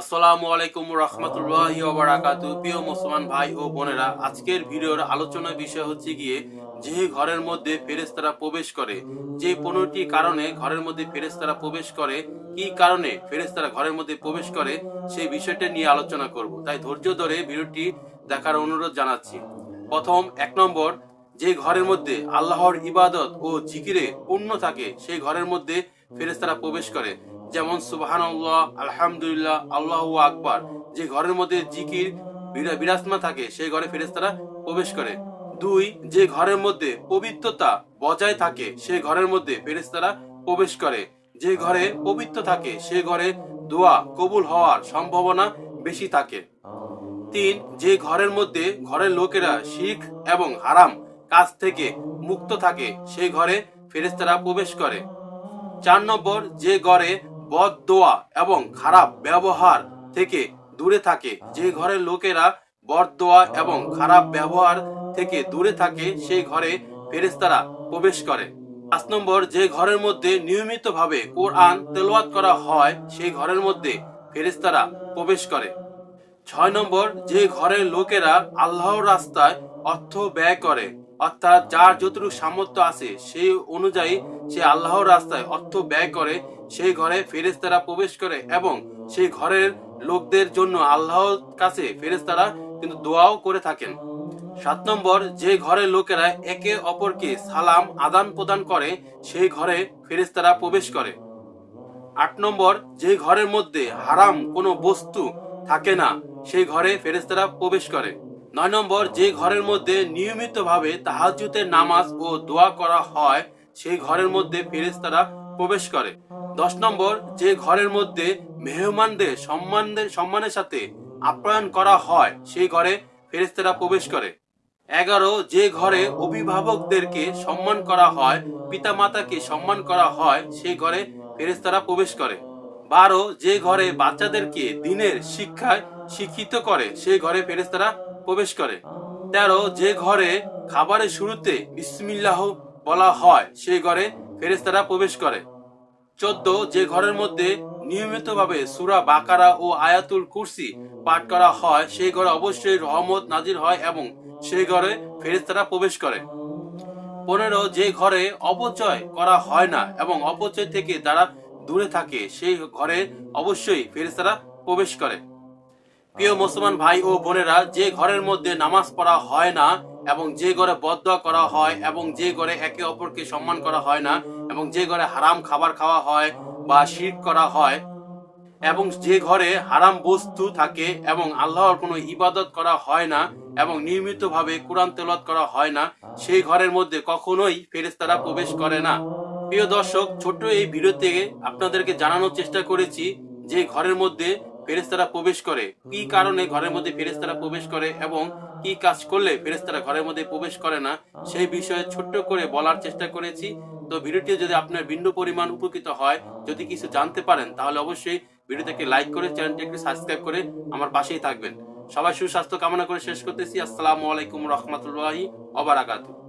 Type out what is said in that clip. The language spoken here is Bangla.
আসসালামু আলাইকুম রহমতুল্লাহি ওয়া বারাকাতুহু। প্রিয় মুসলমান ভাই ও বোনেরা, আজকের ভিডিওর আলোচনার বিষয় হচ্ছে গিয়ে যে ঘরের মধ্যে ফেরেশতারা প্রবেশ করে, যে 15টি কারণে ঘরের মধ্যে ফেরেশতারা প্রবেশ করে, কি কারণে ফেরেশতারা ঘরের মধ্যে প্রবেশ করে সেই বিষয়টা নিয়ে আলোচনা করব। তাই ধৈর্য ধরে ভিডিওটি দেখার অনুরোধ জানাচ্ছি। প্রথম 1 নম্বর, যে ঘরের মধ্যে আল্লাহর ইবাদত ও জিকিরে পূর্ণ থাকে সেই ঘরের মধ্যে ফেরেশতারা প্রবেশ করে। যেমন সুবহানাল্লাহ, আলহামদুলিল্লাহ, আল্লাহু আকবার। যে ঘরের মধ্যে জিকির বিরাজমান থাকে সেই ঘরে ফেরেশতারা প্রবেশ করে। 2, যে ঘরের মধ্যে পবিত্রতা বজায় থাকে সেই ঘরের মধ্যে ফেরেশতারা প্রবেশ করে। যে ঘরে পবিত্র থাকে সে ঘরে দোয়া কবুল হওয়ার সম্ভাবনা বেশি থাকে। 3, যে ঘরের মধ্যে ঘরের লোকেরা শিরক এবং হারাম কাজ থেকে মুক্ত থাকে সেই ঘরে ফেরেশতারা প্রবেশ করে। 4 নম্বর, যে ঘরে বদ দোয়া এবং খারাপ ব্যবহার থেকে দূরে থাকে, যে ঘরের লোকেরা বদ দোয়া এবং খারাপ ব্যবহার থেকে দূরে থাকে সেই ঘরে ফেরেশতারা প্রবেশ করে। 5 নম্বর, যে ঘরের মধ্যে নিয়মিতভাবে কোরআন তেলাওয়াত করা হয় সেই ঘরের মধ্যে ফেরেশতারা প্রবেশ করে। 6 নম্বর, যে ঘরের লোকেরা আল্লাহর রাস্তায় অর্থ ব্যয় করে, অর্থাৎ যার যতটুকু সামর্থ্য আছে সেই অনুযায়ী সে আল্লাহর রাস্তায় অর্থ ব্যয় করে সেই ঘরে ফেরেশতারা প্রবেশ করে এবং সেই ঘরের লোকদের জন্য আল্লাহর কাছে ফেরেশতারা কিন্তু দোয়াও করে থাকেন। 7 নম্বর, যে ঘরের লোকেরা একে অপরকে সালাম আদান প্রদান করে সেই ঘরে ফেরেশতারা প্রবেশ করে। 8 নম্বর, যে ঘরের মধ্যে হারাম কোনো বস্তু থাকে না সেই ঘরে ফেরেশতারা প্রবেশ করে। 9 নম্বর, যে ঘরের মধ্যে নিয়মিতভাবে তাহাজ্জুদের নামাজ ও দোয়া করা হয় সেই ঘরের মধ্যে ফেরেশতারা প্রবেশ করে। 10 নম্বর, যে ঘরের মধ্যে মেহমানদের সম্মানের সাথে আপ্যায়ন করা হয় সেই ঘরে ফেরেশতারা প্রবেশ করে। 11, যে ঘরে অভিভাবকদেরকে সম্মান করা হয়, পিতামাতাকে সম্মান করা হয় সেই ঘরে ফেরেশতারা প্রবেশ করে। 12, যে ঘরে বাচ্চাদেরকে দ্বীনের শিক্ষায় শিক্ষিত করে সেই ঘরে ফেরেশতারা প্রবেশ করে। 13, যে ঘরে খাবারের শুরুতে বিসমিল্লাহ বলা হয় সেই ঘরে ফেরেশতারা প্রবেশ করে। 14, যে ঘরের মধ্যে নিয়মিতভাবে সূরা বাকারা ও আয়াতুল কুরসি পাঠ করা হয় সেই ঘরে অবশ্যই রহমত নাজির হয় এবং সেই ঘরে ফেরেশতারা প্রবেশ করে। 15, যে ঘরে অপচয় করা হয় না এবং অপচয় থেকে যারা দূরে থাকে সেই ঘরে অবশ্যই ফেরেশতারা প্রবেশ করে। প্রিয় মুসলমান ভাই ও বোনেরা, যে ঘরের মধ্যে নামাজ পড়া হয় না এবং যে ঘরে বদদোয়া করা হয় এবং যে ঘরে একে অপরকে সম্মান করা হয় না এবং যে ঘরে হারাম খাবার খাওয়া হয় বা শিরক করা হয় এবং যে ঘরে হারাম বস্তু থাকে এবং আল্লাহর কোনো ইবাদত করা হয় না এবং নিয়মিতভাবে কোরআন তেলাওয়াত করা হয় না সেই ঘরের মধ্যে কখনোই ফেরেশতারা প্রবেশ করে না। প্রিয় দর্শক, ছোট্ট এই ভিডিওতে আপনাদেরকে জানানোর চেষ্টা করেছি যে ঘরের মধ্যে ফেরেশতারা প্রবেশ করে, কি কারণে ঘরের মধ্যে ফেরেশতারা প্রবেশ করে এবং কি কাজ করলে ফেরেশতারা ঘরের মধ্যে প্রবেশ করে না সেই বিষয়ে ছোট্ট করে বলার চেষ্টা করেছি। তো ভিডিওটি যদি আপনার বিন্দু পরিমাণ উপকৃত হয়, যদি কিছু জানতে পারেন তাহলে অবশ্যই ভিডিওটাকে লাইক করে চ্যানেলটি একটু সাবস্ক্রাইব করে আমার পাশেই থাকবেন। সবাই সুস্বাস্থ্য কামনা করে শেষ করতেছি। আসসালামু আলাইকুম রহমতুল্লাহি ওয়া বারাকাতুহু।